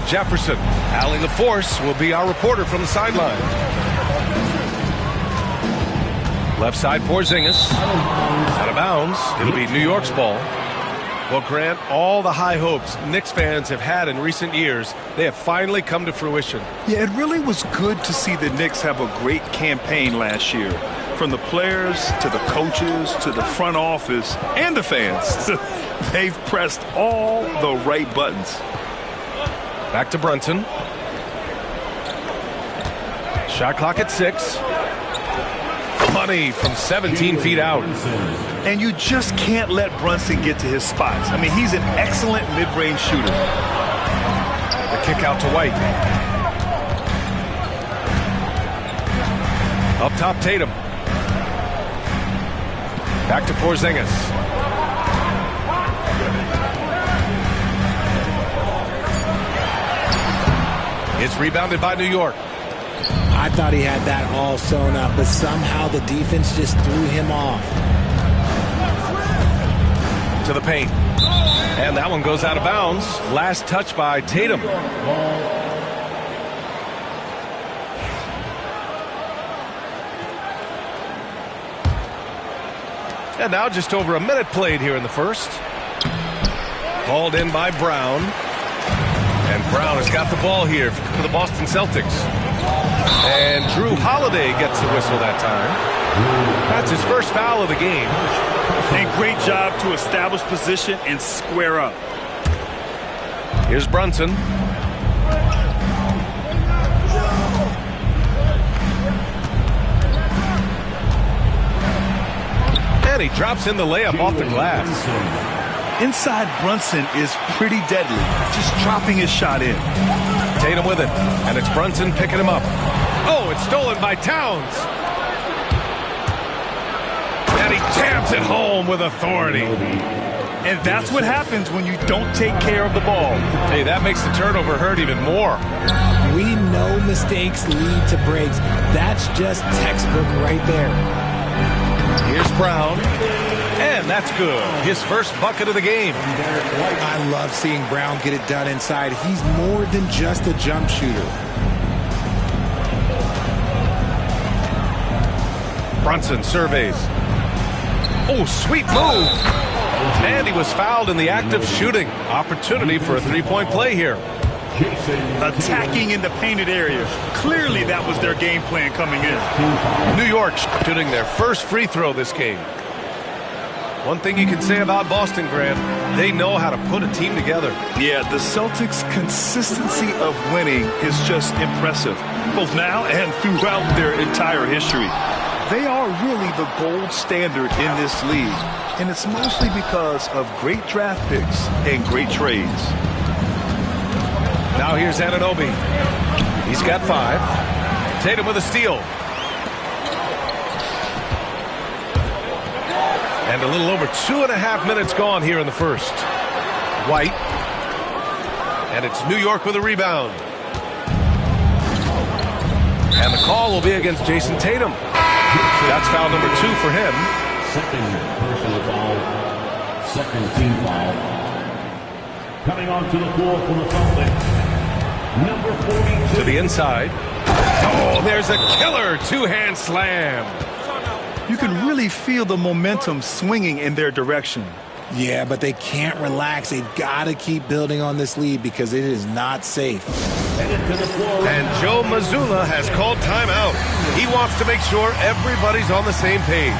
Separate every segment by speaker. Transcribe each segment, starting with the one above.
Speaker 1: Jefferson. Allie LaForce will be our reporter from the sideline. Left side, Porzingis. Out of bounds. It'll be New York's ball. Well, Grant, all the high hopes Knicks fans have had in recent years, they have finally come to fruition.
Speaker 2: Yeah, it really was good to see the Knicks have a great campaign last year. From the players to the coaches to the front office and the fans. They've pressed all the right buttons.
Speaker 1: Back to Brunson. Shot clock at 6. Money from 17 feet out.
Speaker 2: And you just can't let Brunson get to his spots. I mean, he's an excellent mid-range shooter.
Speaker 1: The kick out to White. Up top, Tatum. Back to Porzingis. It's rebounded by New York.
Speaker 3: I thought he had that all sewn up, but somehow the defense just threw him off.
Speaker 1: To the paint. And that one goes out of bounds. Last touch by Tatum. And now just over a minute played here in the first. Called in by Brown. And Brown has got the ball here for the Boston Celtics. And Drew Holiday gets the whistle that time. That's his first foul of the game.
Speaker 2: And great job to establish position and square up.
Speaker 1: Here's Brunson. And he drops in the layup off the glass.
Speaker 2: Inside Brunson is pretty deadly, just dropping his shot in.
Speaker 1: Tatum with it, and it's Brunson picking him up. Oh, it's stolen by Towns. And he jams it home with authority.
Speaker 2: And that's what happens when you don't take care of the ball.
Speaker 1: Hey, that makes the turnover hurt even more.
Speaker 3: We know mistakes lead to breaks. That's just textbook right there.
Speaker 1: Here's Brown. And that's good. His first bucket of the game.
Speaker 3: I love seeing Brown get it done inside. He's more than just a jump shooter.
Speaker 1: Brunson surveys. Oh, sweet move. And he was fouled in the act of shooting. Opportunity for a three-point play here.
Speaker 2: Attacking in the painted area. Clearly that was their game plan coming in.
Speaker 1: New York shooting their first free throw this game. One thing you can say about Boston, Grant, they know how to put a team together.
Speaker 2: Yeah, the Celtics' consistency of winning is just impressive, both now and throughout their entire history. They are really the gold standard in this league, and it's mostly because of great draft picks and great trades.
Speaker 1: Now here's Anunoby. He's got 5. Tatum with a steal. And a little over 2.5 minutes gone here in the first. White. And it's New York with a rebound. And the call will be against Jason Tatum. That's foul number 2 for him.
Speaker 4: Second personal foul. Second team foul. Coming onto the floor for the Celtics. Number 42.
Speaker 1: To the inside. Oh, there's a killer two-hand slam.
Speaker 2: You can really feel the momentum swinging in their direction.
Speaker 3: Yeah, but they can't relax. They've got to keep building on this lead because it is not safe.
Speaker 1: And Joe Mazzulla has called timeout. He wants to make sure everybody's on the same page.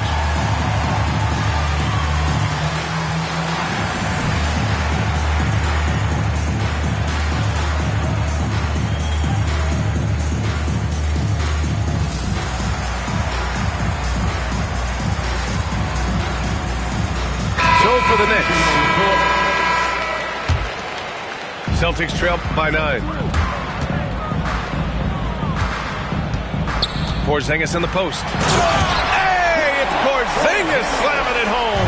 Speaker 1: For the Knicks. Celtics trail by 9. Porzingis in the post. Hey, it's Porzingis slamming it home.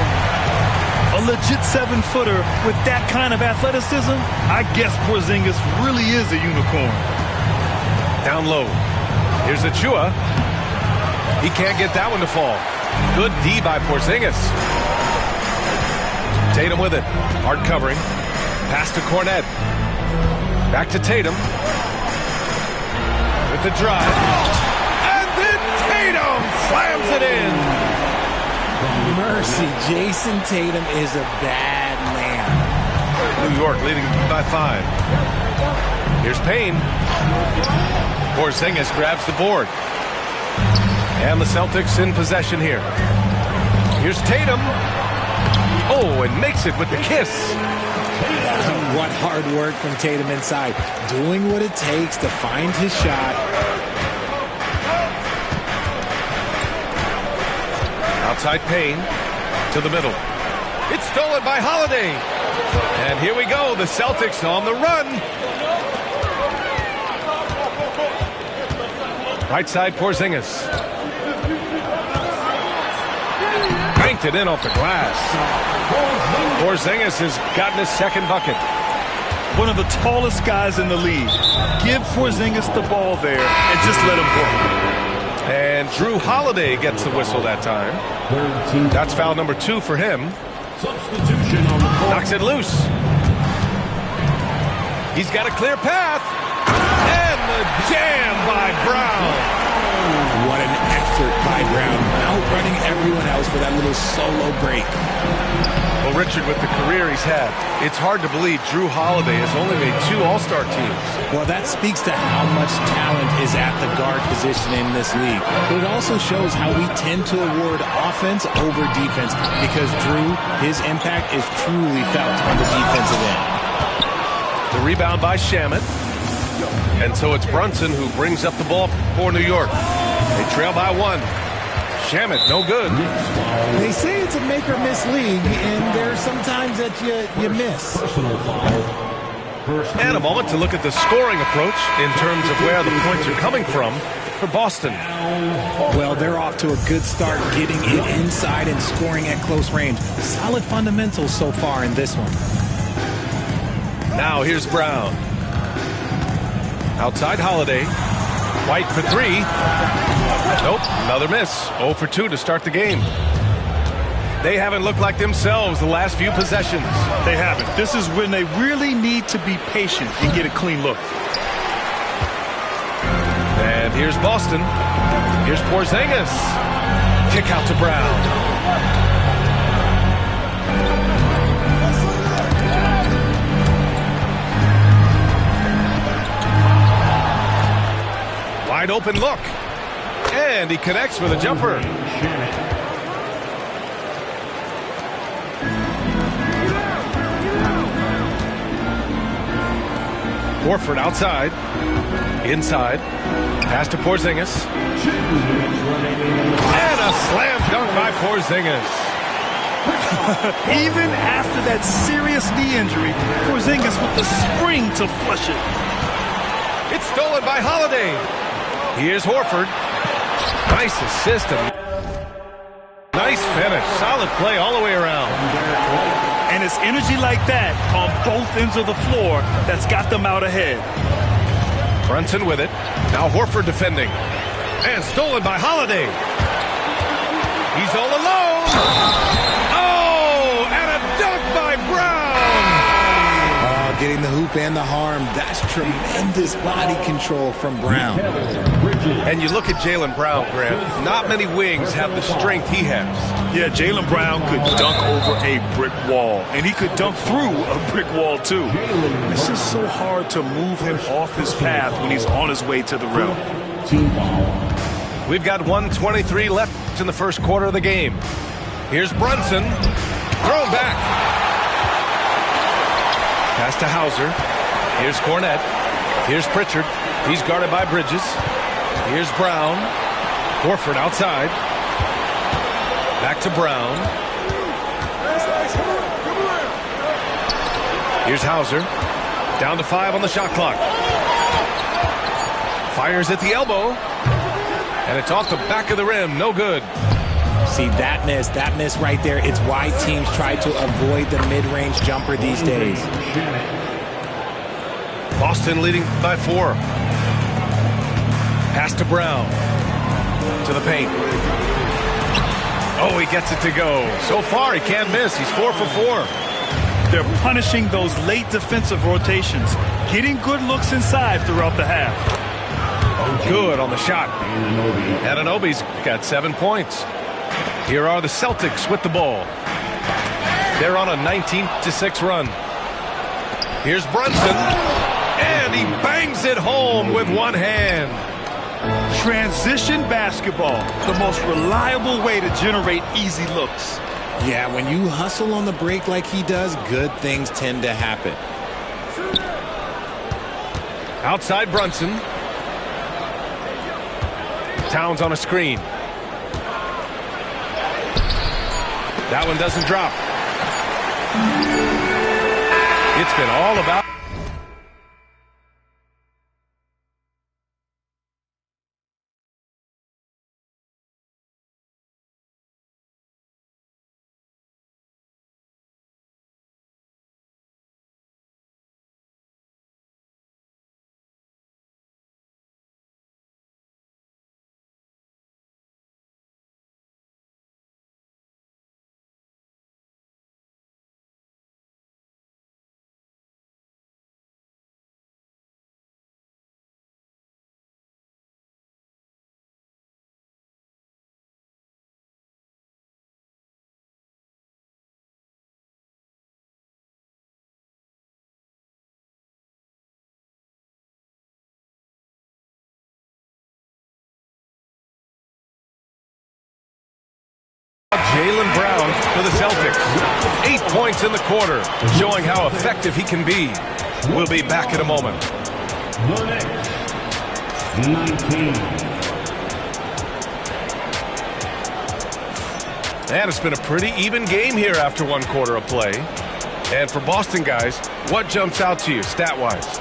Speaker 2: A legit 7-footer with that kind of athleticism, I guess Porzingis really is a unicorn.
Speaker 1: Down low. Here's Achua. He can't get that one to fall. Good D by Porzingis. Tatum with it. Hard covering. Pass to Cornet. Back to Tatum. With the drive. And then Tatum slams it in.
Speaker 3: Mercy, Jason Tatum is a bad man.
Speaker 1: New York leading by 5. Here's Payne. Porzingis grabs the board. And the Celtics in possession here. Here's Tatum. Oh, and makes it with the kiss.
Speaker 3: What hard work from Tatum inside. Doing what it takes to find his shot.
Speaker 1: Outside Payne to the middle. It's stolen by Holiday. And here we go. The Celtics on the run. Right side Porzingis. Banked it in off the glass. Porzingis has gotten his second bucket.
Speaker 2: One of the tallest guys in the league. Give Porzingis the ball there and just let him work.
Speaker 1: And Drew Holiday gets the whistle that time. That's foul number 2 for him.
Speaker 4: Substitution on the court.
Speaker 1: Knocks it loose. He's got a clear path. And the jam by Brown.
Speaker 3: What an effort by Brown. Outrunning everyone else for that little solo break.
Speaker 1: Well, Richard, with the career he's had, it's hard to believe Drew Holiday has only made 2 All-Star teams.
Speaker 3: Well, that speaks to how much talent is at the guard position in this league. But it also shows how we tend to award offense over defense because Drew, his impact is truly felt on the defensive end.
Speaker 1: The rebound by Shamet. And so it's Brunson who brings up the ball for New York. They trail by 1. Shamet, no good.
Speaker 3: They say it's a make-or-miss league, and there's sometimes that you miss.
Speaker 4: Personal foul.
Speaker 1: And a moment to look at the scoring approach in terms of where the points are coming from for Boston.
Speaker 3: Well, they're off to a good start getting it inside and scoring at close range. Solid fundamentals so far in this one.
Speaker 1: Now here's Brown. Outside Holiday. White for 3. Nope, another miss. 0 for 2 to start the game. They haven't looked like themselves the last few possessions.
Speaker 2: They haven't. This is when they really need to be patient and get a clean look.
Speaker 1: And here's Boston. Here's Porzingis. Kick out to Brown. Wide open look. And he connects with a jumper. Horford outside. Inside. Pass to Porzingis. And a slam dunk by Porzingis.
Speaker 2: Even after that serious knee injury, Porzingis with the spring to flush it.
Speaker 1: It's stolen by Holiday. Here's Horford. Nice assist and nice finish. Solid play all the way around.
Speaker 2: And it's energy like that on both ends of the floor that's got them out ahead.
Speaker 1: Brunson with it. Now Horford defending. And stolen by Holiday. He's all alone. Oh, and a dunk by Brown.
Speaker 3: Getting the hoop and the harm. That's tremendous body control from Brown.
Speaker 1: And you look at Jaylen Brown, Grant. Not many wings have the strength he has.
Speaker 2: Yeah, Jaylen Brown could dunk over a brick wall. And he could dunk through a brick wall, too. It's just so hard to move him off his path when he's on his way to the rim.
Speaker 4: Team foul.
Speaker 1: We've got 1:23 left in the first quarter of the game. Here's Brunson. Thrown back. Pass to Hauser. Here's Cornette. Here's Pritchard. He's guarded by Bridges. Here's Brown. Horford outside. Back to Brown. Here's Hauser. Down to 5 on the shot clock. Fires at the elbow. And it's off the back of the rim. No good.
Speaker 3: See, that miss right there, it's why teams try to avoid the mid-range jumper these days.
Speaker 1: Boston leading by 4. Pass to Brown. To the paint. Oh, he gets it to go. So far, he can't miss. He's 4 for 4.
Speaker 2: They're punishing those late defensive rotations. getting good looks inside throughout the half.
Speaker 1: Good on the shot. Anunoby's got 7 points. Here are the Celtics with the ball. They're on a 19-6 run. Here's Brunson, and he bangs it home with one hand.
Speaker 2: Transition basketball, the most reliable way to generate easy looks.
Speaker 3: Yeah, when you hustle on the break like he does, good things tend to happen.
Speaker 1: Outside Brunson. Towns on a screen. That one doesn't drop. It's been all about Jaylen Brown for the Celtics. 8 points in the quarter, showing how effective he can be. We'll be back in a moment.
Speaker 4: The next 19.
Speaker 1: And it's been a pretty even game here after 1 quarter of play. And for Boston guys, what jumps out to you stat-wise?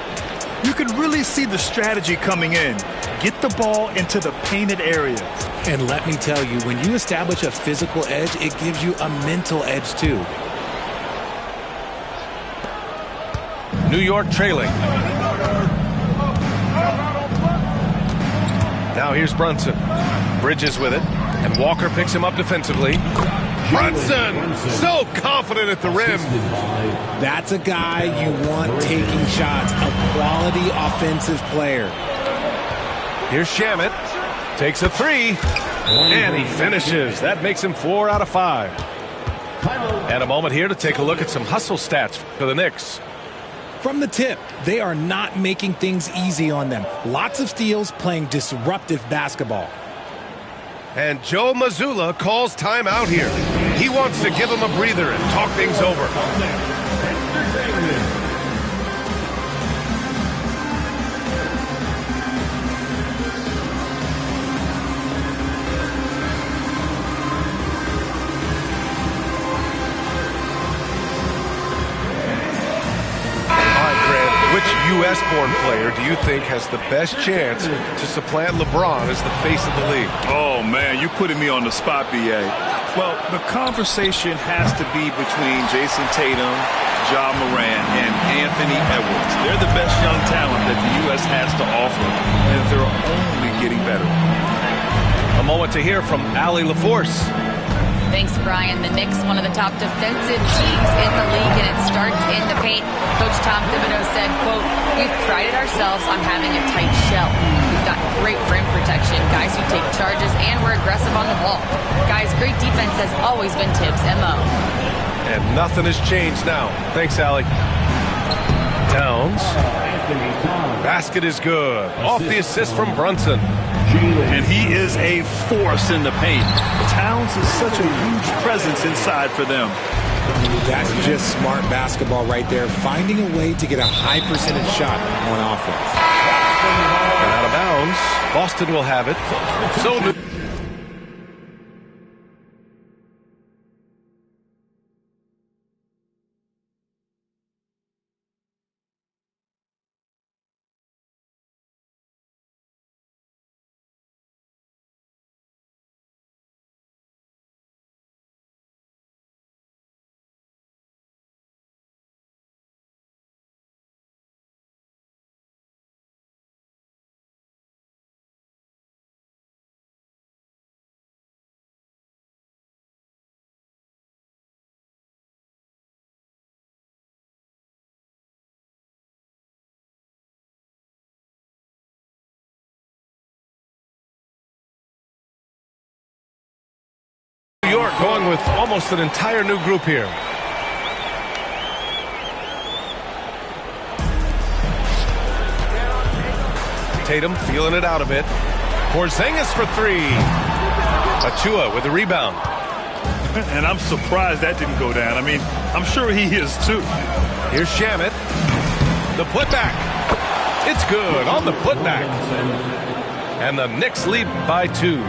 Speaker 2: You can really see the strategy coming in. Get the ball into the painted area.
Speaker 3: And let me tell you, when you establish a physical edge, it gives you a mental edge too.
Speaker 1: New York trailing. Now here's Brunson. Bridges with it, and Walker picks him up defensively. Brunson, so confident at the rim.
Speaker 3: That's a guy you want taking shots, a quality offensive player.
Speaker 1: Here's Shamet. Takes a 3, and he finishes. That makes him 4 out of 5. And a moment here to take a look at some hustle stats for the Knicks.
Speaker 3: From the tip, they are not making things easy on them. Lots of steals, playing disruptive basketball.
Speaker 1: And Joe Mazzulla calls timeout here. He wants to give him a breather and talk things over. U.S.-born player do you think has the best chance to supplant LeBron as the face of the league?
Speaker 2: Oh, man, you're putting me on the spot, B.A. Well, the conversation has to be between Jason Tatum, Ja Morant, and Anthony Edwards. They're the best young talent that the U.S. has to offer, and they're only getting better.
Speaker 1: A moment to hear from Allie LaForce.
Speaker 5: Thanks, Brian. The Knicks, one of the top defensive teams in the league, and it starts in the paint. Coach Tom Thibodeau said, quote, "We've prided ourselves on having a tight shell. We've got great rim protection, guys who take charges, and we're aggressive on the ball. Guys, great defense has always been Tibbs' MO."
Speaker 1: And nothing has changed now. Thanks, Allie. Towns. Basket is good. Off the assist from Brunson.
Speaker 2: And he is a force in the paint. Towns is such a huge presence inside for them.
Speaker 3: That's just smart basketball right there, finding a way to get a high percentage shot on offense.
Speaker 1: And out of bounds, Boston will have it. So with almost an entire new group here. Tatum feeling it out a bit. Porzingis for three. Achua with the rebound.
Speaker 2: And I'm surprised that didn't go down. I mean, I'm sure he is too.
Speaker 1: Here's Shamet. The putback. It's good on the putback. And the Knicks lead by 2.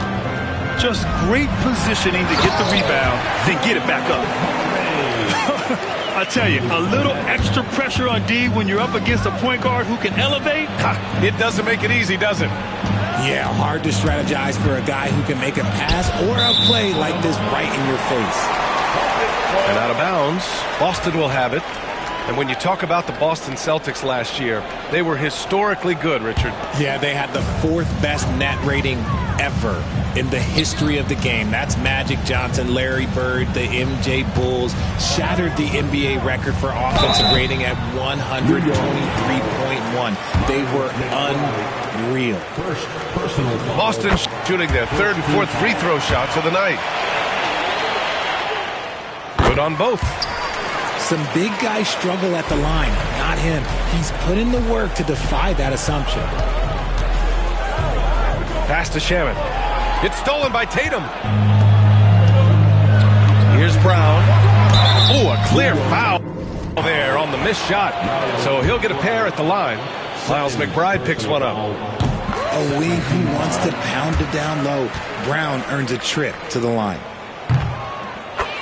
Speaker 2: Just great positioning to get the rebound, then get it back up. I tell you, a little extra pressure on D when you're up against a point guard who can elevate.
Speaker 1: It doesn't make it easy, does it?
Speaker 3: Yeah, hard to strategize for a guy who can make a pass or a play like this right in your face.
Speaker 1: And out of bounds, Boston will have it. And when you talk about the Boston Celtics last year, they were historically good, Richard.
Speaker 3: Yeah, they had the 4th best net rating ever in the history of the game. That's Magic Johnson, Larry Bird, the MJ Bulls, shattered the NBA record for offensive rating at 123.1. They were unreal.
Speaker 1: Boston shooting their 3rd and 4th free throw shots of the night. Good on both.
Speaker 3: Some big guys struggle at the line, not him. He's put in the work to defy that assumption.
Speaker 1: Pass to Shamet. It's stolen by Tatum. Here's Brown. Oh, a clear foul there on the missed shot. So he'll get a pair at the line. Miles McBride picks one up.
Speaker 3: A wing who wants to pound it down low. Brown earns a trip to the line.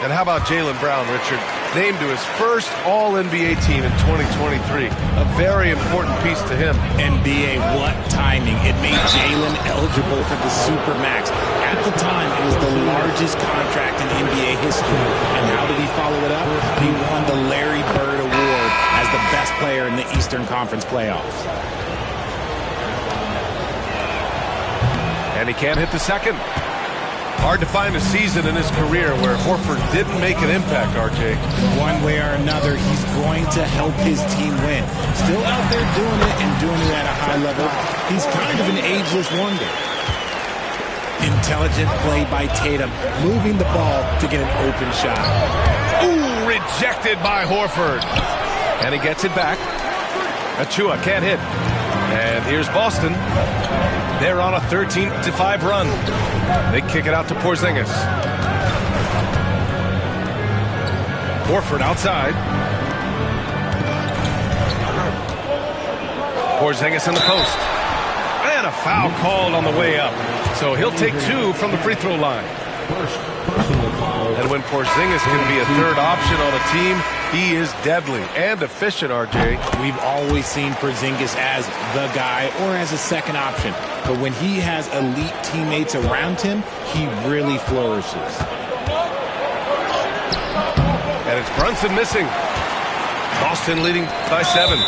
Speaker 1: And how about Jaylen Brown, Richard? Named to his first All-NBA team in 2023. A very important piece to him.
Speaker 3: NBA, what timing. It made Jaylen eligible for the Supermax. At the time, it was the largest contract in NBA history. And how did he follow it up? He won the Larry Bird Award as the best player in the Eastern Conference playoffs.
Speaker 1: And he can't hit the second. Hard to find a season in his career where Horford didn't make an impact, RJ.
Speaker 3: One way or another, he's going to help his team win. Still out there doing it and doing it at a high level. He's kind of an ageless wonder. Intelligent play by Tatum, moving the ball to get an open shot.
Speaker 1: Ooh, rejected by Horford. And he gets it back. Achua can't hit. And here's Boston. They're on a 13-5 run. They kick it out to Porzingis. Horford outside. Porzingis in the post. And a foul called on the way up. So he'll take 2 from the free throw line. And when Porzingis can be a third option on a team, he is deadly and efficient, RJ.
Speaker 3: We've always seen Porzingis as the guy or as a second option. But when he has elite teammates around him, he really flourishes.
Speaker 1: And it's Brunson missing. Boston leading by 7.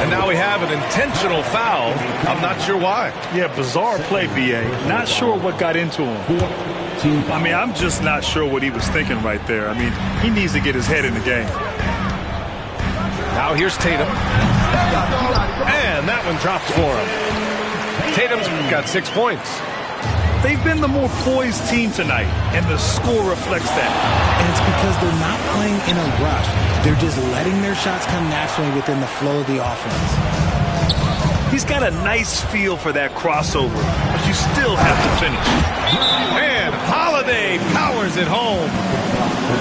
Speaker 1: And now we have an intentional foul. I'm not sure why.
Speaker 2: Yeah, bizarre play, B.A. Not sure what got into him. I mean, I'm just not sure what he was thinking right there. I mean, he needs to get his head in the game.
Speaker 1: Now here's Tatum. And that one drops for him. Tatum's got 6 points.
Speaker 2: They've been the more poised team tonight, and the score reflects that.
Speaker 3: And it's because they're not playing in a rush. They're just letting their shots come naturally within the flow of the offense.
Speaker 2: He's got a nice feel for that crossover, but you still have to finish.
Speaker 1: And Holiday powers it home.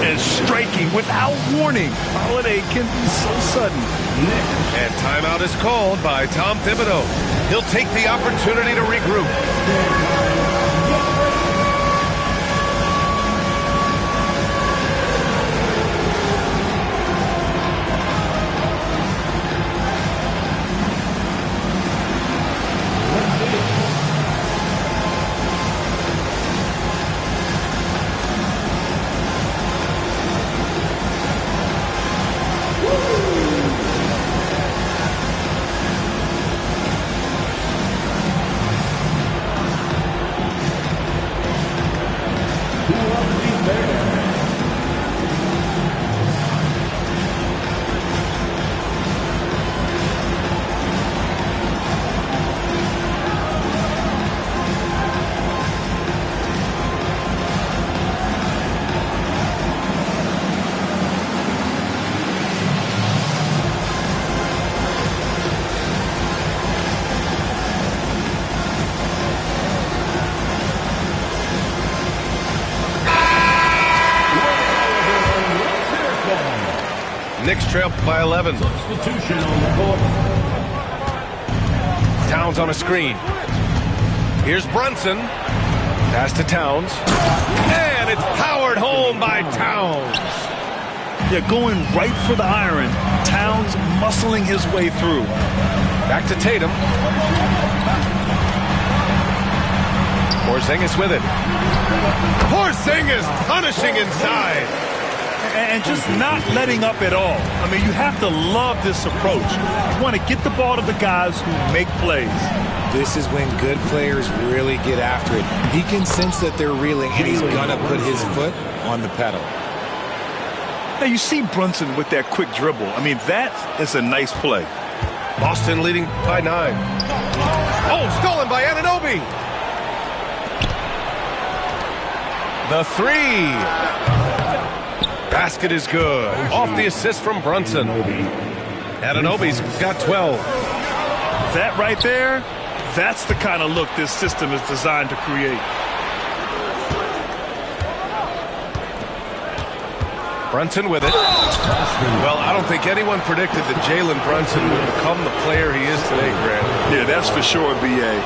Speaker 2: And striking without warning. Holiday can be so sudden.
Speaker 1: And timeout is called by Tom Thibodeau. He'll take the opportunity to regroup. Knicks trail by 11.
Speaker 4: Substitution on the court.
Speaker 1: Towns on a screen. Here's Brunson. Pass to Towns. And it's powered home by Towns.
Speaker 2: Yeah, going right for the iron. Towns muscling his way through.
Speaker 1: Back to Tatum. Porzingis with it. Porzingis punishing inside.
Speaker 2: And just not letting up at all. I mean, you have to love this approach. You want to get the ball to the guys who make plays.
Speaker 3: This is when good players really get after it. He can sense that they're reeling, and he's going to put his foot on the pedal.
Speaker 2: Now, you see Brunson with that quick dribble. I mean, that is a nice play.
Speaker 1: Boston leading by 9. Oh, stolen by Anunoby. The 3. Basket is good. Off the assist from Brunson. Anunoby's got 12.
Speaker 2: That right there, that's the kind of look this system is designed to create.
Speaker 1: Brunson with it. Well, I don't think anyone predicted that Jalen Brunson would become the player he is today, Grant.
Speaker 2: Yeah, that's for sure, B.A.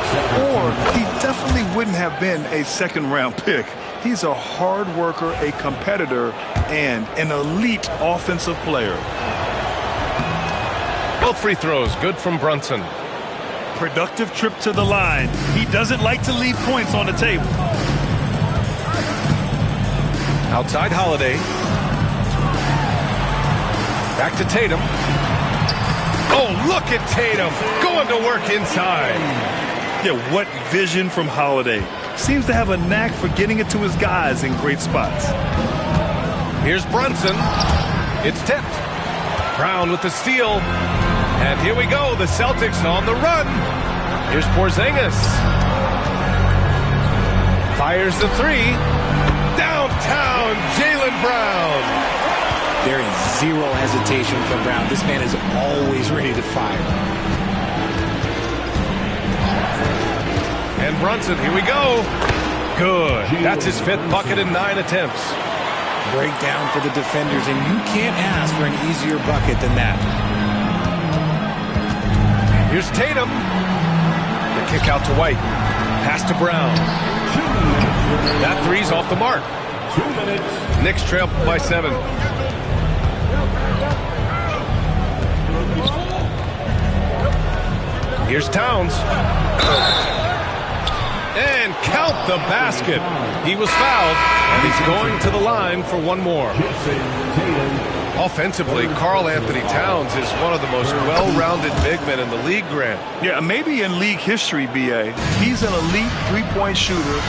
Speaker 2: Or he definitely wouldn't have been a second-round pick. He's a hard worker, a competitor, and an elite offensive player.
Speaker 1: Both free throws, good from Brunson.
Speaker 2: Productive trip to the line. He doesn't like to leave points on the table.
Speaker 1: Outside Holiday. Back to Tatum. Oh, look at Tatum going to work inside.
Speaker 2: Yeah, what vision from Holiday. Seems to have a knack for getting it to his guys in great spots.
Speaker 1: Here's Brunson. It's tipped. Brown with the steal. And here we go. The Celtics on the run. Here's Porzingis. Fires the 3. Downtown, Jaylen Brown.
Speaker 3: There is zero hesitation from Brown. This man is always ready to fire.
Speaker 1: And Brunson, here we go. Good. That's his 5th bucket in 9 attempts.
Speaker 3: Breakdown for the defenders, and you can't ask for an easier bucket than that.
Speaker 1: Here's Tatum. The kick out to White. Pass to Brown. That 3's off the mark.
Speaker 4: 2 minutes.
Speaker 1: Knicks trail by 7. Here's Towns. And count the basket. He was fouled, and he's going to the line for one more. Offensively, Karl Anthony Towns is one of the most well-rounded big men in the league, Grant.
Speaker 2: Yeah, maybe in league history, B.A. He's an elite three-point shooter,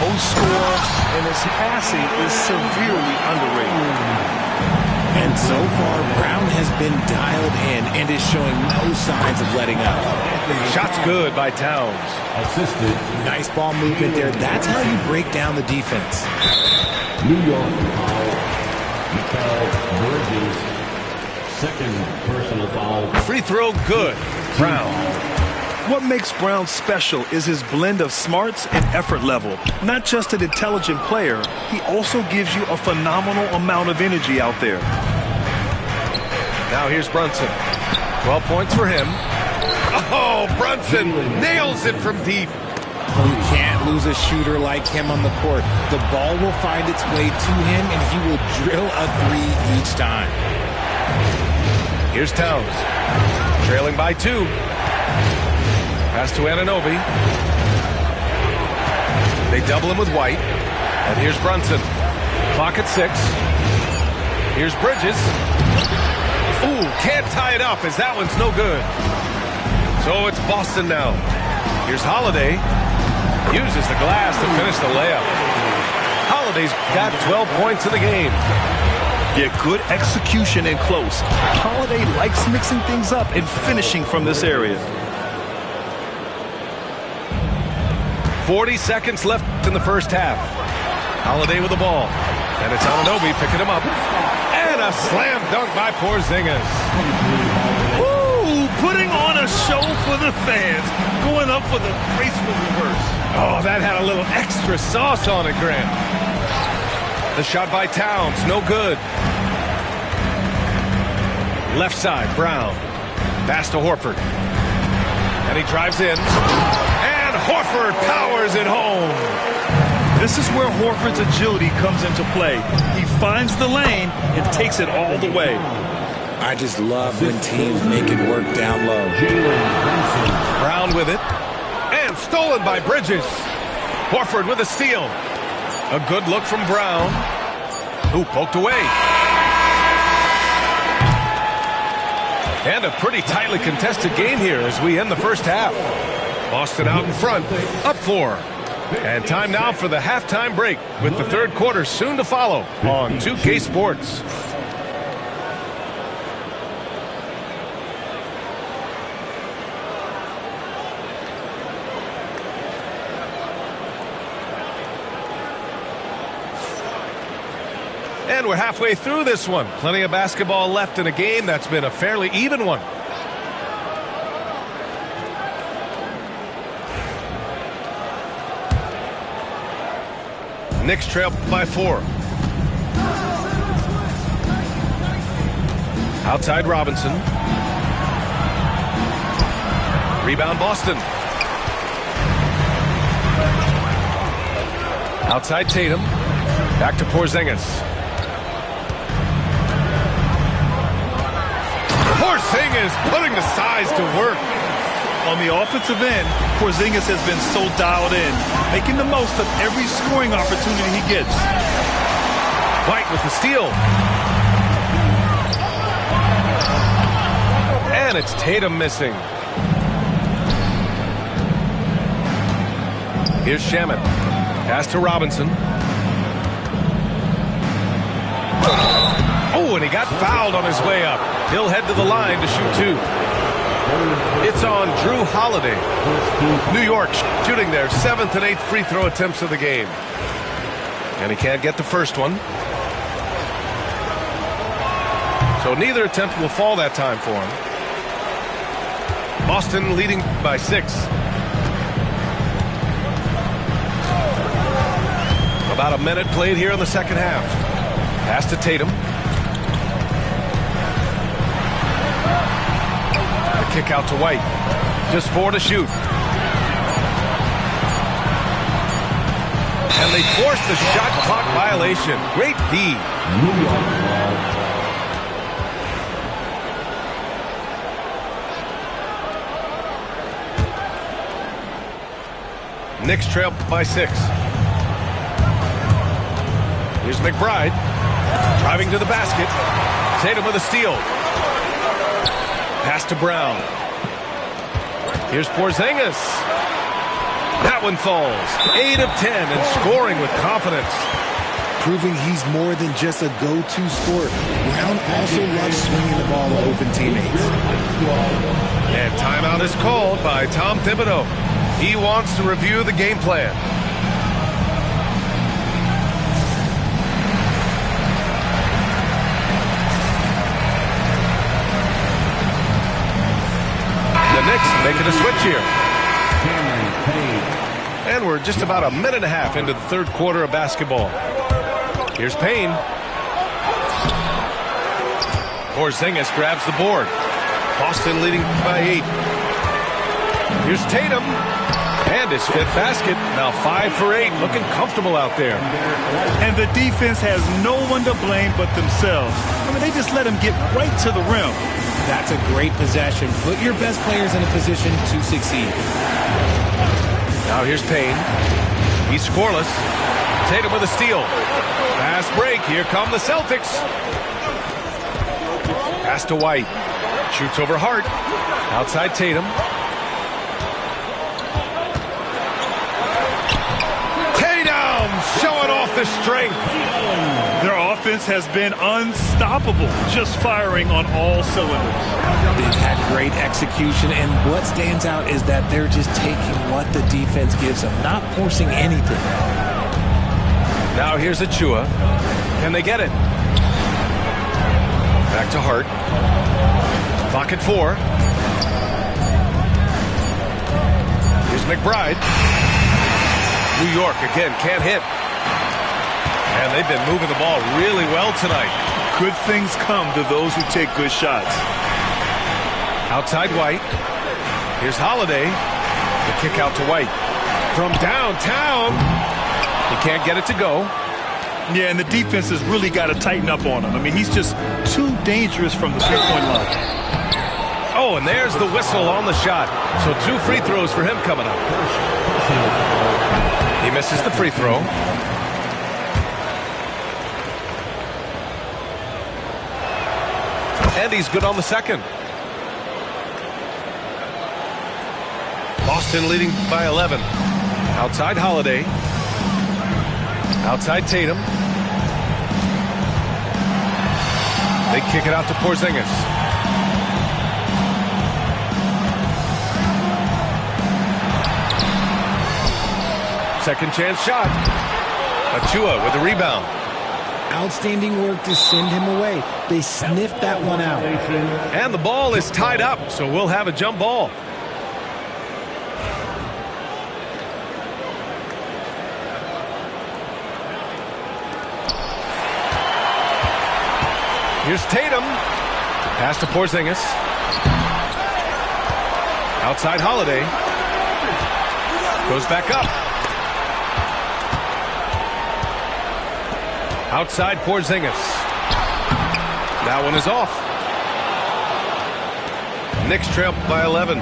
Speaker 2: most scorer, and his passing is severely underrated.
Speaker 3: And so far, Brown has been dialed in and is showing no signs of letting up.
Speaker 1: Shot's good by Towns.
Speaker 4: Assisted.
Speaker 3: Nice ball movement there. That's how you break down the defense.
Speaker 4: New York foul. Mikal Bridges. 2nd personal foul.
Speaker 1: Free throw good. Brown.
Speaker 2: What makes Brown special is his blend of smarts and effort level. Not just an intelligent player, he also gives you a phenomenal amount of energy out there.
Speaker 1: Now here's Brunson. 12 points for him. Oh, Brunson nails it from deep.
Speaker 3: You can't lose a shooter like him on the court. The ball will find its way to him, and he will drill a 3 each time.
Speaker 1: Here's Towns. Trailing by 2. Pass to Anunoby. They double him with White. And here's Brunson. Clock at 6. Here's Bridges. Ooh, can't tie it up as that one's no good. So it's Boston now. Here's Holiday. Uses the glass to finish the layup. Holiday's got 12 points in the game.
Speaker 2: Yeah, good execution and close. Holiday likes mixing things up and finishing from this area.
Speaker 1: 40 seconds left in the first half. Holiday with the ball. And it's Anunoby picking him up. And a slam dunk by Porzingis.
Speaker 2: Woo! Putting on a show for the fans. Going up for the graceful reverse.
Speaker 1: Oh, that had a little extra sauce on it, Grant. The shot by Towns, no good. Left side, Brown. Pass to Horford. And he drives in. And Horford powers it home.
Speaker 2: This is where Horford's agility comes into play. He finds the lane and takes it all the way.
Speaker 3: I just love when teams make it work down low.
Speaker 1: Brown with it. And stolen by Bridges. Horford with a steal. A good look from Brown. Who poked away. And a pretty tightly contested game here as we end the first half. Boston out in front, up 4. And time now for the halftime break with the third quarter soon to follow on 2K Sports. And we're halfway through this one. Plenty of basketball left in a game that's been a fairly even one. Knicks trail by 4. Outside Robinson. Rebound Boston. Outside Tatum. Back to Porzingis. Porzingis putting the size to work.
Speaker 2: On the offensive end, Porzingis has been so dialed in, making the most of every scoring opportunity he gets.
Speaker 1: White with the steal. And it's Tatum missing. Here's Shamet. Pass to Robinson. Oh, and he got fouled on his way up. He'll head to the line to shoot 2. It's on Drew Holiday. New York shooting their 7th and 8th free throw attempts of the game. And he can't get the first one. So neither attempt will fall that time for him. Boston leading by 6. About a minute played here in the second half. Pass to Tatum. Kick out to White. Just 4 to shoot. And they force the shot clock violation. Great D. Knicks trail by 6. Here's McBride. Driving to the basket. Tatum with a steal. Pass to Brown. Here's Porzingis. That one falls. 8 of 10 and scoring with confidence.
Speaker 3: Proving he's more than just a go-to scorer. Brown also loves swinging the ball to open teammates.
Speaker 1: And timeout is called by Tom Thibodeau. He wants to review the game plan. Making a switch here. And we're just about a minute and a half into the third quarter of basketball. Here's Payne. Porzingis grabs the board. Boston leading by 8. Here's Tatum. And his 5th basket. Now 5 for 8. Looking comfortable out there.
Speaker 2: And the defense has no one to blame but themselves. I mean, they just let him get right to the rim.
Speaker 3: That's a great possession. Put your best players in a position to succeed.
Speaker 1: Now here's Payne. He's scoreless. Tatum with a steal. Fast break. Here come the Celtics. Pass to White. Shoots over Hart. Outside Tatum. Tatum showing off the strength.
Speaker 2: Their offense has been unstoppable, just firing on all cylinders.
Speaker 3: They've had great execution, and what stands out is that they're just taking what the defense gives them, not forcing anything.
Speaker 1: Now here's Achua. Can they get it? Back to Hart. Clock at 4. Here's McBride. New York again can't hit. And they've been moving the ball really well tonight.
Speaker 2: Good things come to those who take good shots.
Speaker 1: Outside White. Here's Holiday. The kick out to White. From downtown. He can't get it to go.
Speaker 2: Yeah, and the defense has really got to tighten up on him. I mean, he's just too dangerous from the three-point line.
Speaker 1: Oh, and there's the whistle on the shot. So 2 free throws for him coming up. He misses the free throw. And he's good on the second. Boston leading by 11. Outside Holiday. Outside Tatum. They kick it out to Porzingis. Second chance shot. Achua with the rebound.
Speaker 3: Outstanding work to send him away. They sniffed that one out.
Speaker 1: And the ball is tied up, so we'll have a jump ball. Here's Tatum. Pass to Porzingis. Outside Holiday. Goes back up. Outside Porzingis. That one is off. Knicks trail by 11.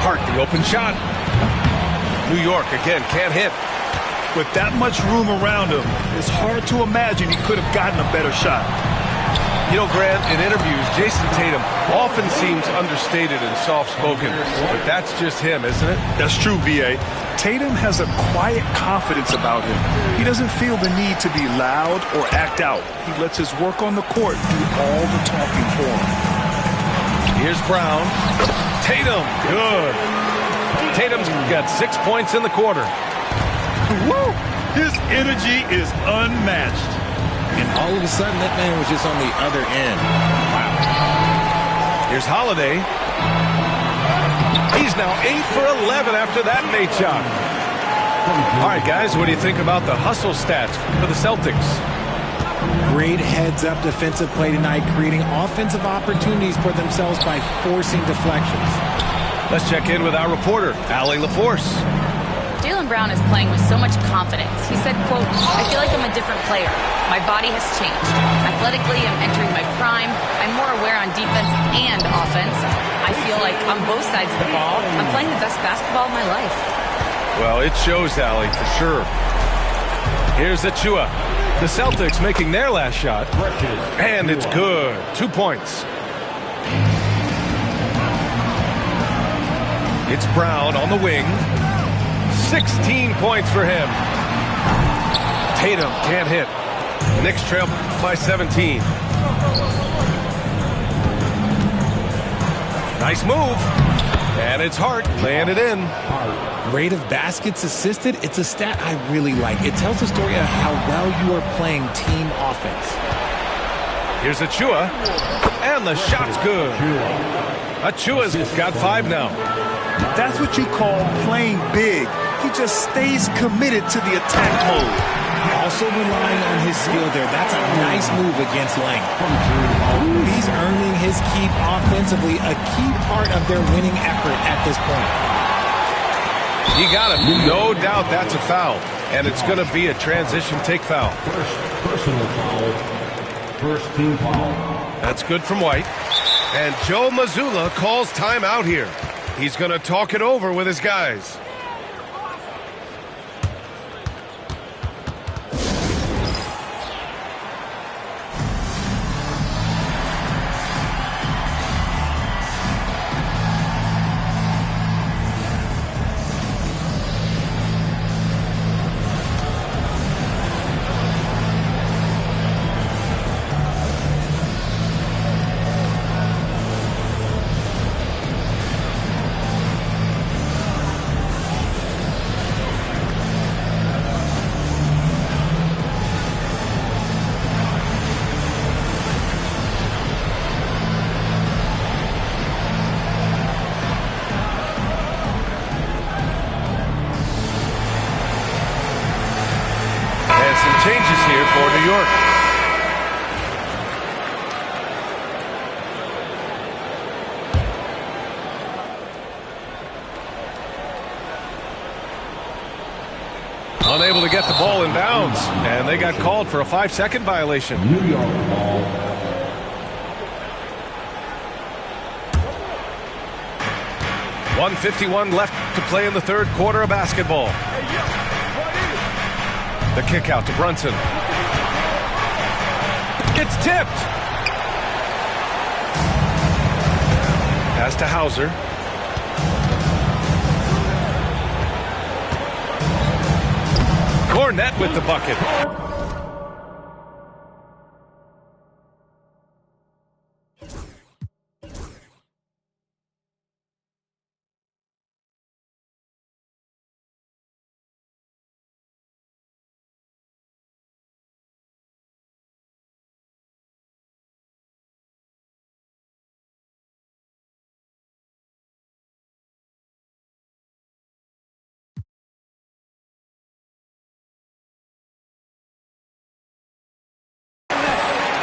Speaker 1: Hart, the open shot. New York again can't hit.
Speaker 2: With that much room around him, it's hard to imagine he could have gotten a better shot.
Speaker 1: You know, Grant, in interviews, Jason Tatum often seems understated and soft-spoken, but that's just him, isn't it?
Speaker 2: That's true, B.A. Tatum has a quiet confidence about him. He doesn't feel the need to be loud or act out. He lets his work on the court do all the talking for him.
Speaker 1: Here's Brown. Tatum, good. Tatum's got 6 points in the quarter.
Speaker 2: Woo! His energy is unmatched.
Speaker 3: And all of a sudden, that man was just on the other end. Wow.
Speaker 1: Here's Holiday. He's now 8 for 11 after that made shot. All right, guys, what do you think about the hustle stats for the Celtics?
Speaker 3: Great heads-up defensive play tonight, creating offensive opportunities for themselves by forcing deflections.
Speaker 1: Let's check in with our reporter, Allie LaForce.
Speaker 5: Jaylen Brown is playing with so much confidence. He said, quote, "I feel like I'm a different player. My body has changed. Athletically, I'm entering my prime. I'm more aware on defense and offense. I feel like on both sides of the ball, I'm playing the best basketball of my life."
Speaker 1: Well, it shows, Allie, for sure. Here's Achua. The Celtics making their last shot. And it's good. 2 points. It's Brown on the wing. 16 points for him. Tatum can't hit. Knicks trail by 17. Nice move. And it's Hart laying it in.
Speaker 3: Rate of baskets assisted, it's a stat I really like. It tells the story of how well you are playing team offense.
Speaker 1: Here's Achua. And the shot's good. Achua's got 5 now.
Speaker 2: That's what you call playing big. He just stays committed to the attack mode.
Speaker 3: Also relying on his skill there. That's a nice move against length. He's earning his keep offensively, a key part of their winning effort at this point.
Speaker 1: He got him. No doubt that's a foul. And it's going to be a transition take foul.
Speaker 4: First personal foul. First team foul.
Speaker 1: That's good from White. And Joe Mazzulla calls timeout here. He's going to talk it over with his guys. Changes here for New York. Unable to get the ball in bounds, and they got called for a 5-second violation.
Speaker 4: New York ball.
Speaker 1: .151 left to play in the third quarter of basketball. The kick out to Brunson. Gets tipped. Pass to Hauser. Cornette with the bucket.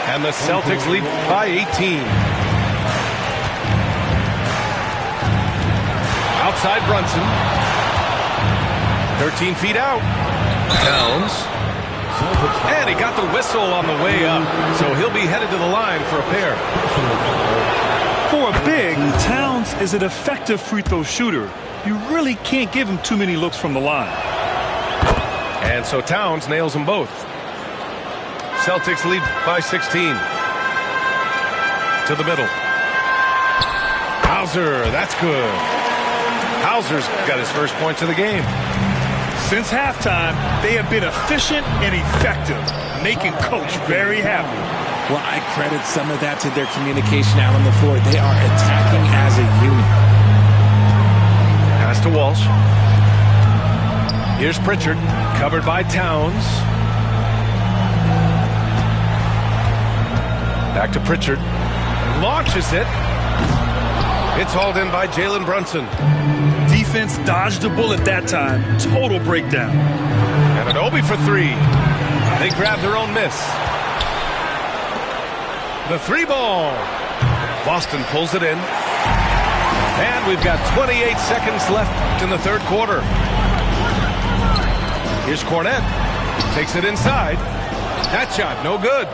Speaker 1: And the Celtics lead by 18. Outside Brunson. 13 feet out. Towns. And he got the whistle on the way up. So he'll be headed to the line for a pair.
Speaker 2: For a big, Towns is an effective free throw shooter. You really can't give him too many looks from the line.
Speaker 1: And so Towns nails them both. Celtics lead by 16. To the middle. Hauser, that's good. Hauser's got his first points of the game.
Speaker 2: Since halftime, they have been efficient and effective, making Coach very happy.
Speaker 3: Well, I credit some of that to their communication out on the floor. They are attacking as a unit.
Speaker 1: Pass to Walsh. Here's Pritchard, covered by Towns. Back to Pritchard. Launches it. It's hauled in by Jalen Brunson.
Speaker 2: Defense dodged a bullet that time. Total breakdown.
Speaker 1: And Anunoby for three. They grab their own miss. The three ball. Boston pulls it in. And we've got 28 seconds left in the third quarter. Here's Cornette. Takes it inside. That shot, no good.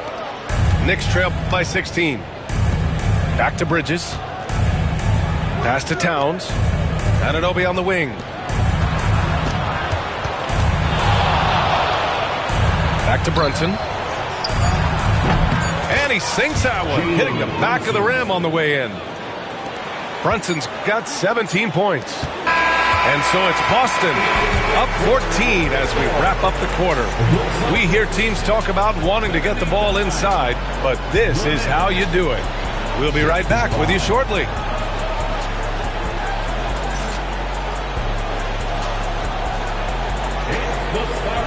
Speaker 1: Knicks trail by 16. Back to Bridges. Pass to Towns. Anunoby on the wing. Back to Brunson. And he sinks that one, hitting the back of the rim on the way in. Brunson's got 17 points. And so it's Boston up 14 as we wrap up the quarter. We hear teams talk about wanting to get the ball inside, but this is how you do it. We'll be right back with you shortly.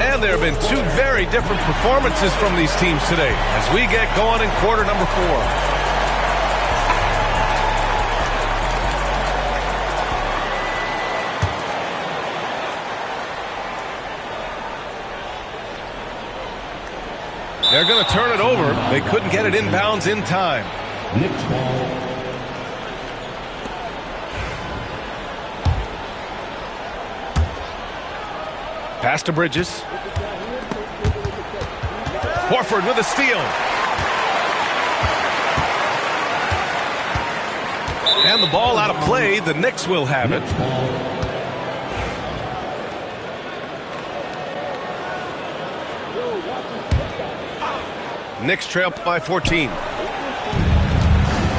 Speaker 1: And there have been two very different performances from these teams today as we get going in quarter number 4. They're going to turn it over. They couldn't get it inbounds in time.
Speaker 4: Knicks ball.
Speaker 1: Pass to Bridges. Horford with a steal. And the ball out of play. The Knicks will have it. Knicks trail by 14.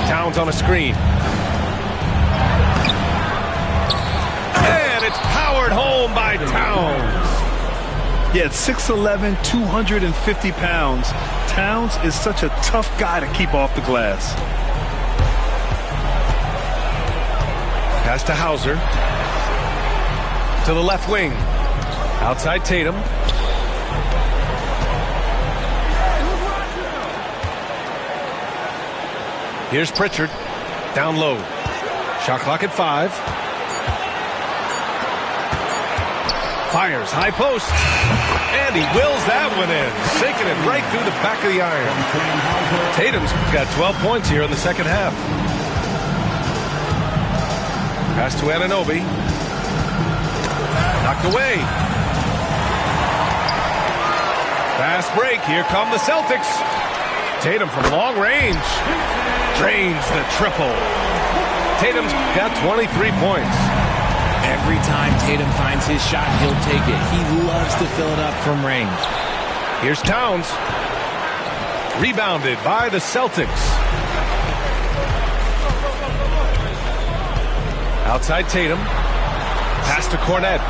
Speaker 1: Towns on a screen. And it's powered home by Towns.
Speaker 2: Yeah, at 6'11", 250 pounds, Towns is such a tough guy to keep off the glass.
Speaker 1: Pass to Hauser. To the left wing. Outside Tatum. Here's Pritchard. Down low. Shot clock at 5. Fires. High post. And he wills that one in. Sinking it right through the back of the iron. Tatum's got 12 points here in the second half. Pass to Anunoby. Knocked away. Fast break. Here come the Celtics. Tatum from long range. Drains the triple. Tatum's got 23 points.
Speaker 3: Every time Tatum finds his shot, he'll take it. He loves to fill it up from range.
Speaker 1: Here's Towns. Rebounded by the Celtics. Outside Tatum. Pass to Cornet.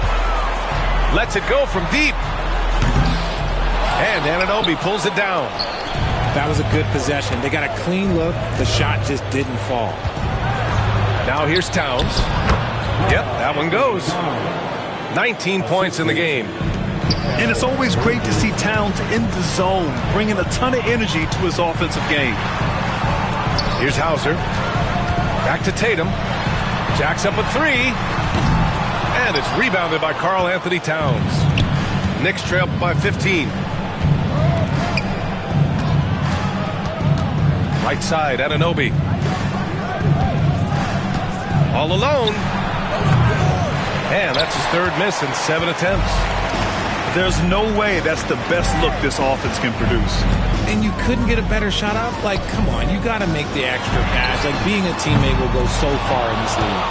Speaker 1: Lets it go from deep. And Anunoby pulls it down.
Speaker 3: That was a good possession. They got a clean look. The shot just didn't fall.
Speaker 1: Now here's Towns. Yep, that one goes. 19 points in the game.
Speaker 2: And it's always great to see Towns in the zone, bringing a ton of energy to his offensive game.
Speaker 1: Here's Hauser. Back to Tatum. Jacks up a three. And it's rebounded by Karl Anthony Towns. Knicks trail by 15. Right side, Anunoby. All alone. And that's his third miss in 7 attempts.
Speaker 2: There's no way that's the best look this offense can produce.
Speaker 3: And you couldn't get a better shot off? Like, come on, you got to make the extra pass. Like, being a teammate will go so far in this league.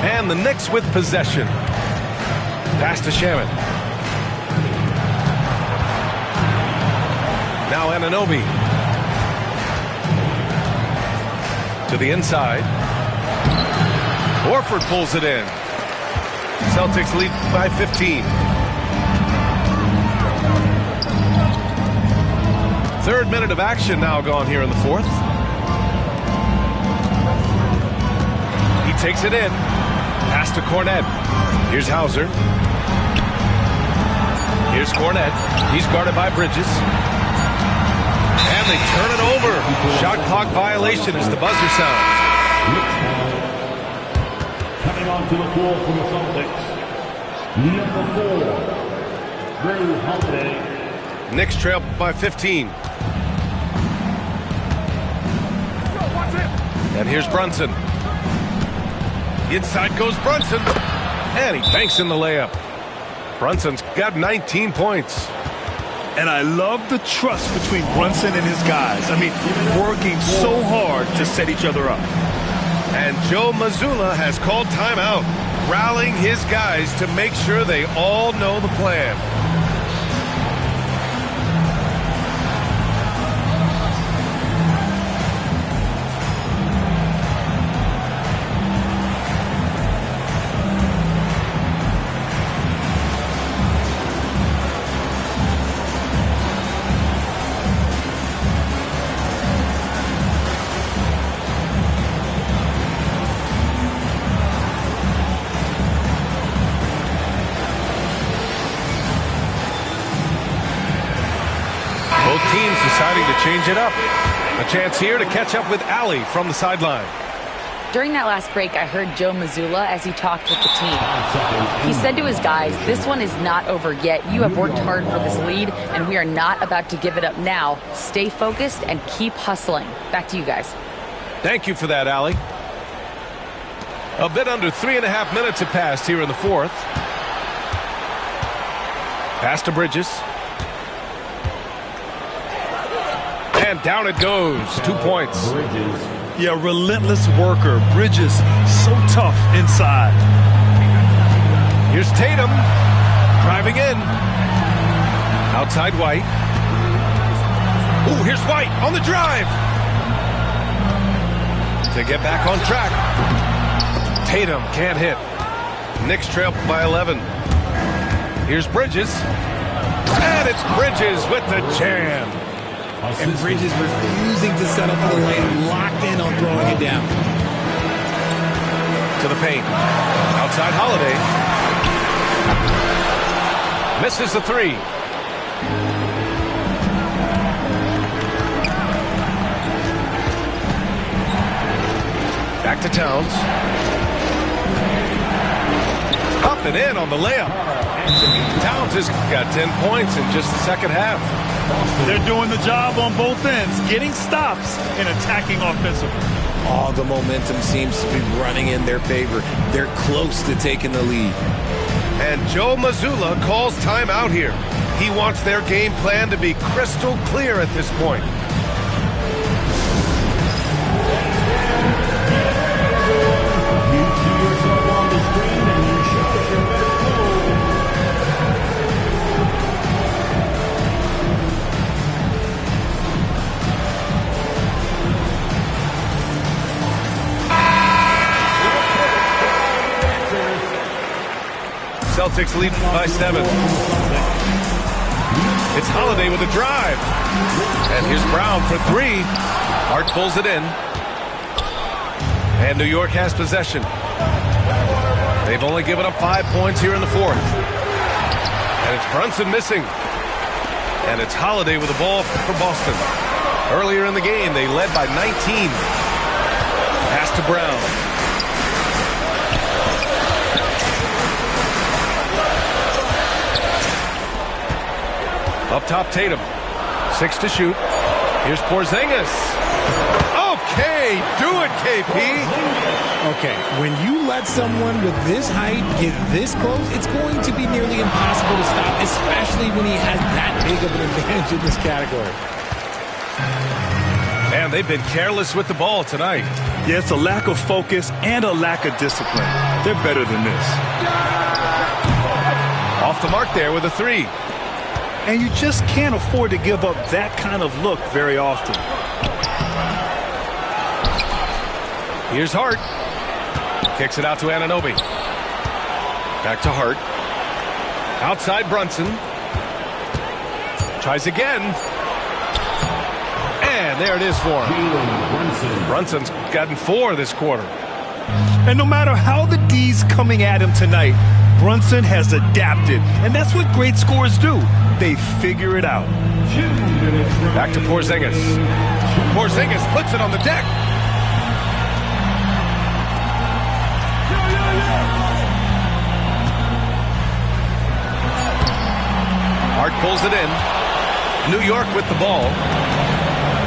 Speaker 1: And the Knicks with possession. Pass to Shaman. Now Anunoby. To the inside. Horford pulls it in. Celtics lead by 15. Third minute of action now gone here in the fourth. He takes it in. Pass to Cornet. Here's Hauser. Here's Cornet. He's guarded by Bridges. And they turn it over. Shot clock violation as the buzzer sounds.
Speaker 4: Coming onto the floor from the Celtics, number 4, Jrue Holiday.
Speaker 1: Knicks trail by 15. And here's Brunson. Inside goes Brunson. And he banks in the layup. Brunson's got 19 points.
Speaker 2: And I love the trust between Brunson and his guys. I mean, working so hard to set each other up.
Speaker 1: And Joe Mazzulla has called timeout, rallying his guys to make sure they all know the plan. Teams deciding to change it up. A chance here to catch up with Allie from the sideline.
Speaker 5: During that last break, I heard Joe Mazzulla as he talked with the team. He said to his guys, this one is not over yet. You have worked hard for this lead, and we are not about to give it up now. Stay focused and keep hustling. Back to you guys.
Speaker 1: Thank you for that, Allie. A bit under 3.5 minutes have passed here in the fourth. Pass to Bridges. And down it goes. 2 points.
Speaker 2: Yeah, relentless worker. Bridges, so tough inside.
Speaker 1: Here's Tatum. Driving in. Outside White. Ooh, here's White on the drive. To get back on track. Tatum can't hit. Knicks trail by 11. Here's Bridges. And it's Bridges with the jam.
Speaker 3: And Bridges refusing to settle for the lane, locked in on throwing it down.
Speaker 1: To the paint. Outside Holiday. Misses the three. Back to Towns. Up and in on the layup. Towns has got 10 points in just the second half.
Speaker 2: They're doing the job on both ends, getting stops and attacking offensively.
Speaker 3: All the momentum seems to be running in their favor. They're close to taking the lead.
Speaker 1: And Joe Mazzulla calls timeout here. He wants their game plan to be crystal clear at this point.
Speaker 4: You see yourself on the screen and you show us your best goal.
Speaker 1: Celtics lead by 7. It's Holiday with a drive. And here's Brown for 3. Hart pulls it in. And New York has possession. They've only given up 5 points here in the 4th. And it's Brunson missing. And it's Holiday with the ball for Boston. Earlier in the game, they led by 19. Pass to Brown. Up top, Tatum. 6 to shoot. Here's Porzingis. Okay, do it, KP.
Speaker 3: Okay, when you let someone with this height get this close, it's going to be nearly impossible to stop, especially when he has that big of an advantage in this category.
Speaker 1: Man, they've been careless with the ball tonight.
Speaker 2: Yeah, it's a lack of focus and a lack of discipline. They're better than this.
Speaker 1: Off the mark there with a 3.
Speaker 2: And you just can't afford to give up that kind of look very often.
Speaker 1: Here's Hart. Kicks it out to Anunoby. Back to Hart. Outside Brunson. Tries again. And there it is for him. Brunson's gotten 4 this quarter.
Speaker 2: And no matter how the D's coming at him tonight, Brunson has adapted. And that's what great scorers do. They figure it out.
Speaker 1: Back to Porzingis. Porzingis puts it on the deck. Hart pulls it in. New York with the ball.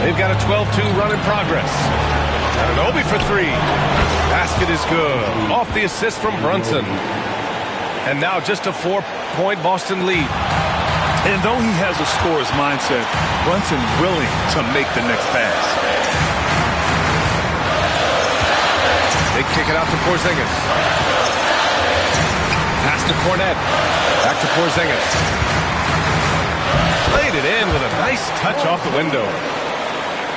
Speaker 1: They've got a 12-2 run in progress. Anunoby for 3. Basket is good. Off the assist from Brunson. And now just a 4-point Boston lead.
Speaker 2: And though he has a scorer's mindset, Brunson willing to make the next pass.
Speaker 1: They kick it out to Porzingis. Pass to Cornet. Back to Porzingis. Played it in with a nice touch off the window.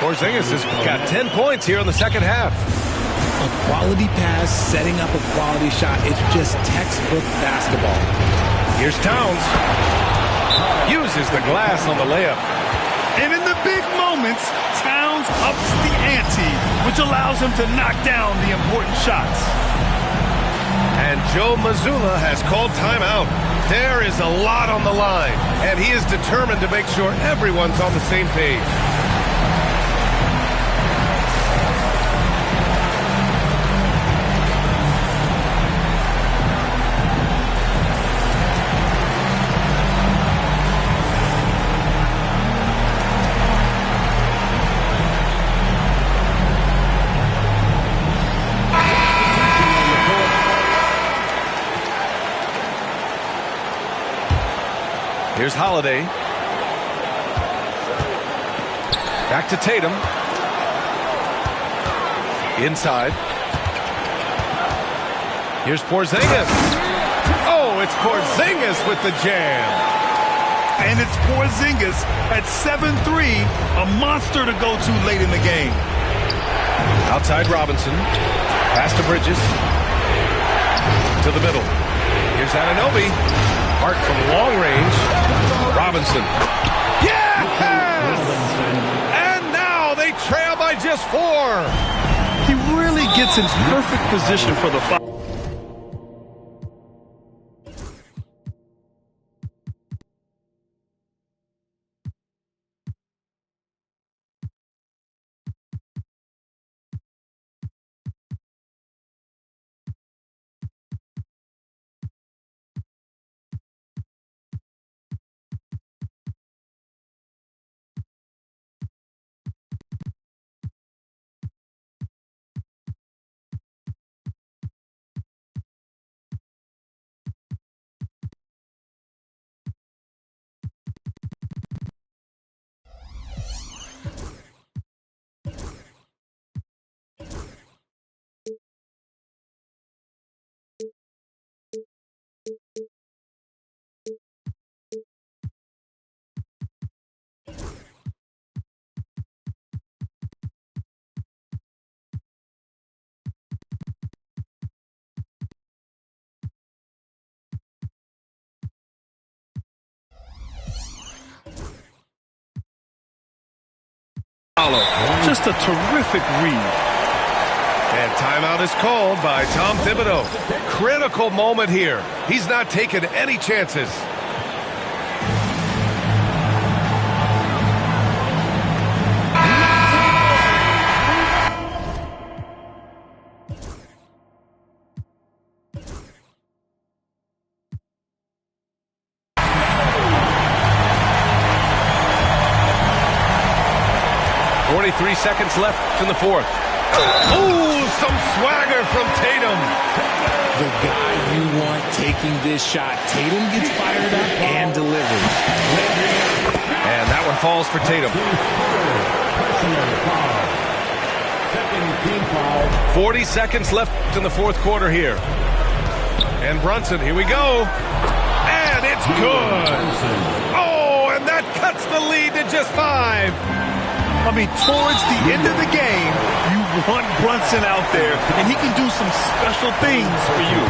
Speaker 1: Porzingis has got 10 points here in the second half.
Speaker 3: A quality pass, setting up a quality shot. It's just textbook basketball.
Speaker 1: Here's Towns. Uses the glass on the layup.
Speaker 2: And in the big moments, Towns ups the ante, which allows him to knock down the important shots.
Speaker 1: And Joe Mazzulla has called timeout. There is a lot on the line, and he is determined to make sure everyone's on the same page. Here's Holiday. Back to Tatum. Inside. Here's Porzingis. Oh, it's Porzingis with the jam.
Speaker 2: And it's Porzingis at 7-3, a monster to go to late in the game.
Speaker 1: Outside Robinson. Pass to Bridges. To the middle. Here's Anunoby. Hart from long range. Robinson. Yes! And now they trail by just 4.
Speaker 2: He really gets in perfect position for the foul. Just a terrific read.
Speaker 1: And timeout is called by Tom Thibodeau. Critical moment here. He's not taking any chances. Three seconds left in the fourth. Ooh, some swagger from Tatum.
Speaker 3: The guy you want taking this shot. Tatum gets fired up and delivers.
Speaker 1: And that one falls for Tatum. 40 seconds left in the fourth quarter here. And Brunson, here we go. And it's good. Oh, and that cuts the lead to just 5.
Speaker 2: I mean, towards the end of the game, you want Brunson out there, and he can do some special things for you.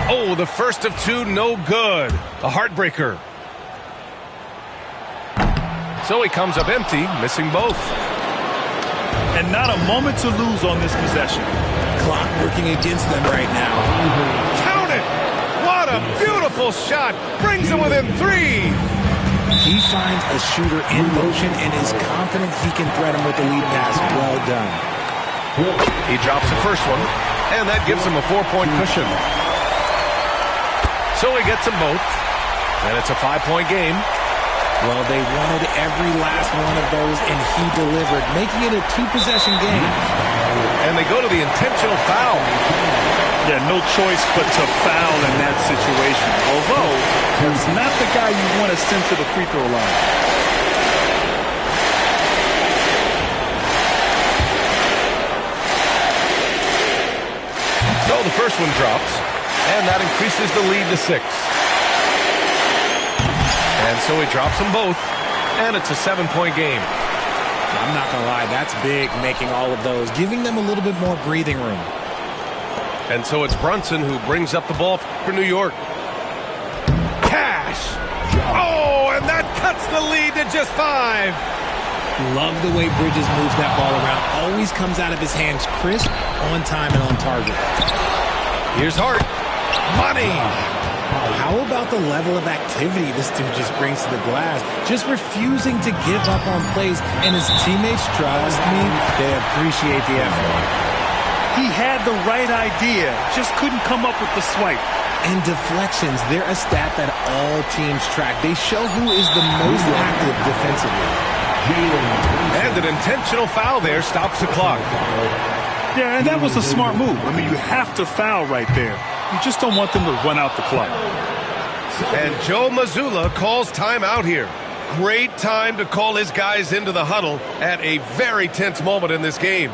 Speaker 1: Oh, the first of 2, no good. A heartbreaker. So he comes up empty, missing both.
Speaker 2: And not a moment to lose on this possession.
Speaker 3: Clock working against them right now.
Speaker 1: Count it! What a beautiful shot! Brings him within 3.
Speaker 3: He finds a shooter in motion and is confident he can threat him with the lead pass. Well done.
Speaker 1: He drops the first one, and that gives him a 4-point cushion. So he gets them both, and it's a 5-point game.
Speaker 3: Well, they wanted every last one of those, and he delivered, making it a 2-possession game.
Speaker 1: And they go to the intentional foul.
Speaker 2: Yeah, no choice but to foul in that situation. Although, he's not the guy you want to send to the free throw line.
Speaker 1: So the first one drops, and that increases the lead to 6. And so he drops them both, and it's a 7-point game.
Speaker 3: I'm not going to lie, that's big, making all of those, giving them a little bit more breathing room.
Speaker 1: And so it's Brunson who brings up the ball for New York. Cash! Oh, and that cuts the lead to just 5.
Speaker 3: Love the way Bridges moves that ball around. Always comes out of his hands crisp, on time, and on target.
Speaker 1: Here's Hart. Money!
Speaker 3: How about the level of activity this dude just brings to the glass? Just refusing to give up on plays, and his teammates, trust me, they appreciate the effort.
Speaker 2: He had the right idea, just couldn't come up with the swipe.
Speaker 3: And deflections, they're a stat that all teams track. They show who is the most active defensively.
Speaker 1: And an intentional foul there stops the clock.
Speaker 2: Yeah, and that was a smart move. I mean, you have to foul right there. You just don't want them to run out the clock.
Speaker 1: And Joe Mazzulla calls timeout here. Great time to call his guys into the huddle at a very tense moment in this game.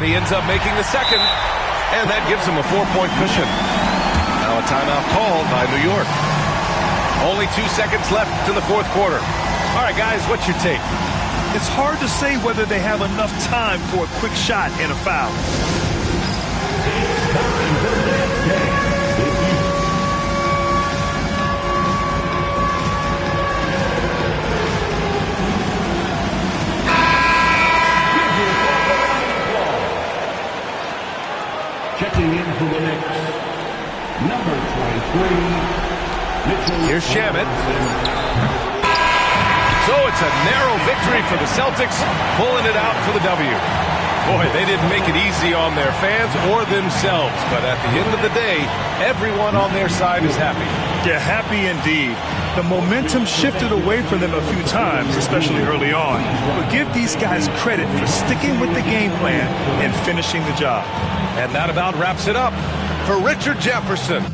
Speaker 1: He ends up making the second, and that gives him a 4-point cushion. Now a timeout called by New York. Only 2 seconds left in the fourth quarter. All right, guys, what's your take?
Speaker 2: It's hard to say whether they have enough time for a quick shot and a foul.
Speaker 4: It's time for the dance game. Checking in for the Knicks, number 23, Mitchell.
Speaker 1: Here's Shamet. So it's a narrow victory for the Celtics, pulling it out for the W. Boy, they didn't make it easy on their fans or themselves, but at the end of the day, everyone on their side is happy.
Speaker 2: Yeah, happy indeed. The momentum shifted away from them a few times, especially early on. But give these guys credit for sticking with the game plan and finishing the job.
Speaker 1: And that about wraps it up. For Richard Jefferson,